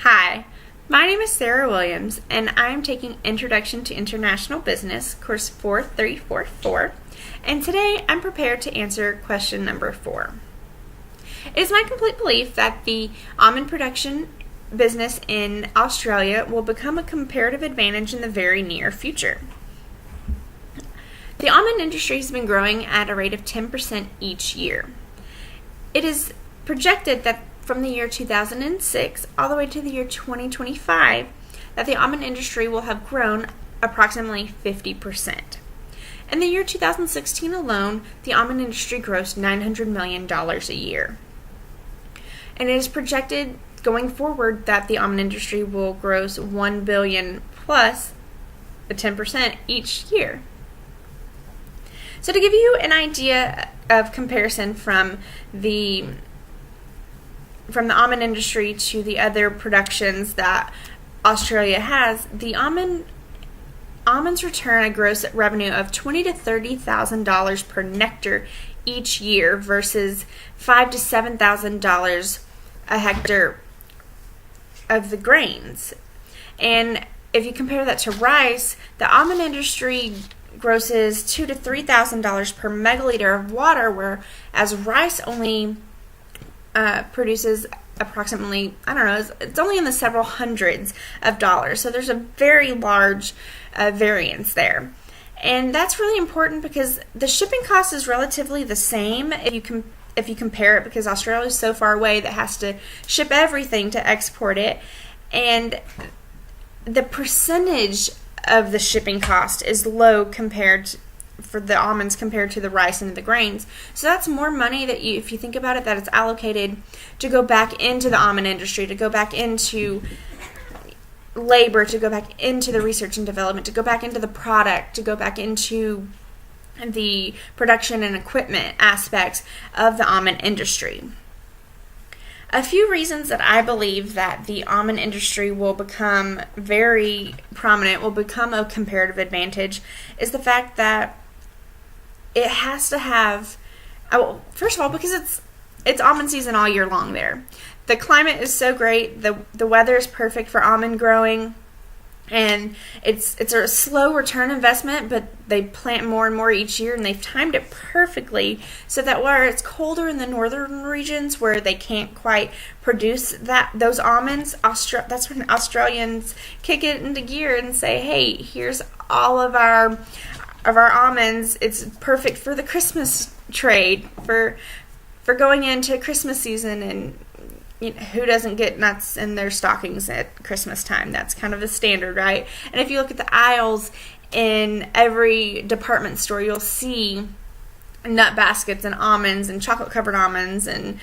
Hi, my name is Sarah Williams, and I am taking Introduction to International Business, course 4344, and today I'm prepared to answer question number 4. It is my complete belief that the almond production business in Australia will become a comparative advantage in the very near future. The almond industry has been growing at a rate of 10% each year. It is projected that from the year 2006 all the way to the year 2025 that the almond industry will have grown approximately 50%. In the year 2016 alone, the almond industry grossed $900 million a year. And it is projected going forward that the almond industry will gross $1 billion plus the 10% each year. So to give you an idea of comparison from the almond industry to the other productions that Australia has, the almonds return a gross revenue of $20,000 to $30,000 per nectar each year versus $5,000 to $7,000 a hectare of the grains. And if you compare that to rice, the almond industry grosses $2,000 to $3,000 per megaliter of water, whereas rice only produces approximately, it's only in the several hundreds of dollars. So there's a very large variance there. And that's really important because the shipping cost is relatively the same if you compare it, because Australia is so far away that has to ship everything to export it. And the percentage of the shipping cost is low for the almonds compared to the rice and the grains. So that's more money that if you think about it, that it's allocated to go back into the almond industry, to go back into labor, to go back into the research and development, to go back into the product, to go back into the production and equipment aspects of the almond industry. A few reasons that I believe that the almond industry will become very prominent, will become a comparative advantage, is the fact that it has to have, first of all, because it's almond season all year long there. The climate is so great, the weather is perfect for almond growing, and it's a slow return investment, but they plant more and more each year, and they've timed it perfectly so that where it's colder in the northern regions where they can't quite produce those almonds, that's when Australians kick it into gear and say, hey, here's all of our almonds. It's perfect for the Christmas trade, for going into Christmas season, and who doesn't get nuts in their stockings at Christmas time? That's kind of the standard, right? And if you look at the aisles in every department store, you'll see nut baskets and almonds and chocolate-covered almonds, and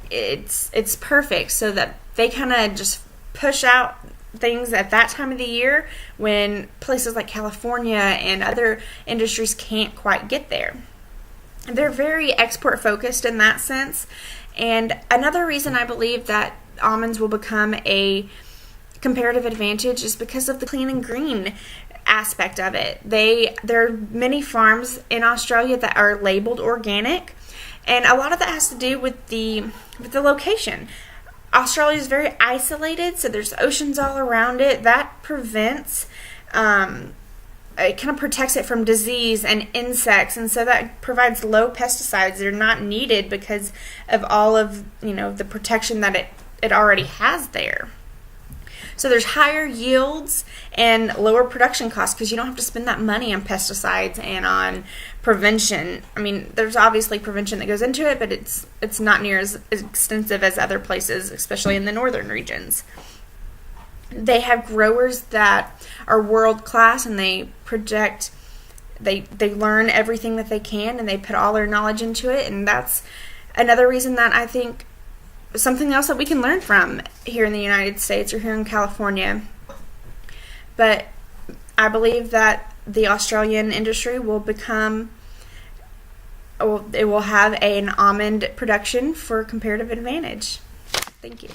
it's perfect so that they kind of just push out things at that time of the year when places like California and other industries can't quite get there. They're very export focused in that sense. And another reason I believe that almonds will become a comparative advantage is because of the clean and green aspect of it. There are many farms in Australia that are labeled organic, and a lot of that has to do with the location. Australia is very isolated, so there's oceans all around it. That prevents, it kind of protects it from disease and insects, and so that provides low pesticides that are not needed because of all of the protection that it already has there. So there's higher yields and lower production costs because you don't have to spend that money on pesticides and on prevention. I mean, there's obviously prevention that goes into it, but it's not near as extensive as other places, especially in the northern regions. They have growers that are world class, and they learn everything that they can, and they put all their knowledge into it, and that's another reason that I think something else that we can learn from here in the United States or here in California. But I believe that the Australian industry will have an almond production for comparative advantage. Thank you.